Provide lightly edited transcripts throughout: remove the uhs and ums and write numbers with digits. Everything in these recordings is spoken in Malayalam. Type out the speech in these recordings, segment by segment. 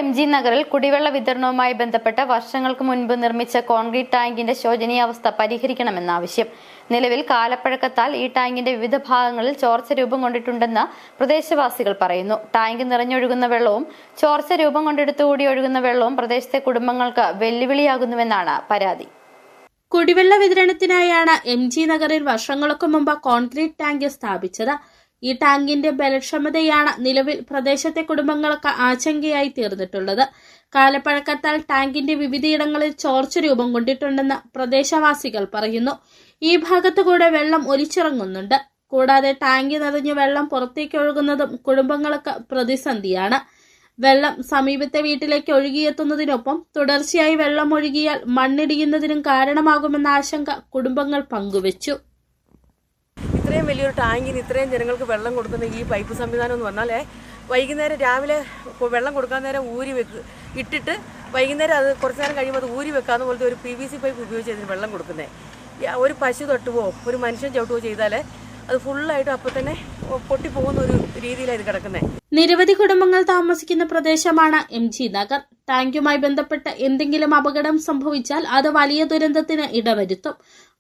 MG നഗറിൽ കുടിവെള്ള വിതരണവുമായി ബന്ധപ്പെട്ട് വർഷങ്ങൾക്ക് മുൻപ് നിർമ്മിച്ച കോൺക്രീറ്റ് ടാങ്കിന്റെ ശോചനീയാവസ്ഥ പരിഹരിക്കണമെന്ന ആവശ്യം. നിലവിൽ കാലപ്പഴക്കത്താൽ ഈ ടാങ്കിന്റെ വിവിധ ഭാഗങ്ങളിൽ ചോർച്ച രൂപം കൊണ്ടിട്ടുണ്ടെന്ന് പ്രദേശവാസികൾ പറയുന്നു. ടാങ്ക് നിറഞ്ഞൊഴുകുന്ന വെള്ളവും ചോർച്ച രൂപം കൊണ്ടെടുത്തുകൂടി ഒഴുകുന്ന വെള്ളവും പ്രദേശത്തെ കുടുംബങ്ങൾക്ക് വെല്ലുവിളിയാകുന്നുവെന്നാണ് പരാതി. കുടിവെള്ള വിതരണത്തിനായാണ് MG നഗറിൽ വർഷങ്ങൾക്ക് മുമ്പ് കോൺക്രീറ്റ് ടാങ്ക് സ്ഥാപിച്ചത്. ഈ ടാങ്കിന്റെ ബലക്ഷമതയാണ് നിലവിൽ പ്രദേശത്തെ കുടുംബങ്ങൾക്ക് ആശങ്കയായി തീർന്നിട്ടുള്ളത്. കാലപ്പഴക്കത്താൽ ടാങ്കിന്റെ വിവിധയിടങ്ങളിൽ ചോർച്ച രൂപം കൊണ്ടിട്ടുണ്ടെന്ന് പ്രദേശവാസികൾ പറയുന്നു. ഈ ഭാഗത്തുകൂടെ വെള്ളം ഒലിച്ചിറങ്ങുന്നുണ്ട്. കൂടാതെ ടാങ്ക് നിറഞ്ഞു വെള്ളം പുറത്തേക്ക് ഒഴുകുന്നതും കുടുംബങ്ങൾക്ക് പ്രതിസന്ധിയാണ്. വെള്ളം സമീപത്തെ വീട്ടിലേക്ക് ഒഴുകിയെത്തുന്നതിനൊപ്പം തുടർച്ചയായി വെള്ളം ഒഴുകിയാൽ മണ്ണിടിയുന്നതിനും കാരണമാകുമെന്ന ആശങ്ക കുടുംബങ്ങൾ പങ്കുവച്ചു. ഇത്രയും വലിയൊരു ടാങ്കിന് ഇത്രയും ജനങ്ങൾക്ക് വെള്ളം കൊടുക്കുന്ന ഈ പൈപ്പ് സംവിധാനം എന്ന് പറഞ്ഞാൽ വൈകുന്നേരം രാവിലെ വെള്ളം കൊടുക്കാൻ നേരം ഇട്ടിട്ട് വൈകുന്നേരം അത് കുറച്ച് നേരം കഴിയുമ്പോൾ അത് ഊരി വെക്കാവുന്ന പോലത്തെ ഒരു PVC പൈപ്പ് ഉപയോഗിച്ച് അതിന് വെള്ളം കൊടുക്കുന്നത്. ഒരു പശു തൊട്ടുവോ ഒരു മനുഷ്യൻ ചവിട്ടുവോ ചെയ്താൽ അത് ഫുള്ളായിട്ട് അപ്പോൾ തന്നെ പൊട്ടിപ്പോകുന്ന ഒരു രീതിയിലാണ് ഇത് കിടക്കുന്നത്. നിരവധി കുടുംബങ്ങൾ താമസിക്കുന്ന പ്രദേശമാണ് MG നഗർ. ടാങ്കുമായി ബന്ധപ്പെട്ട് എന്തെങ്കിലും അപകടം സംഭവിച്ചാൽ അത് വലിയ ദുരന്തത്തിന് ഇടവരുത്തും.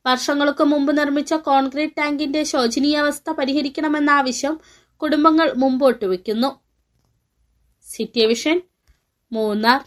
വർഷങ്ങൾക്ക് മുമ്പ് നിർമ്മിച്ച കോൺക്രീറ്റ് ടാങ്കിന്റെ ശോചനീയാവസ്ഥ പരിഹരിക്കണമെന്ന ആവശ്യം കുടുംബങ്ങൾ മുമ്പോട്ട് വയ്ക്കുന്നു. City vision, Munnar.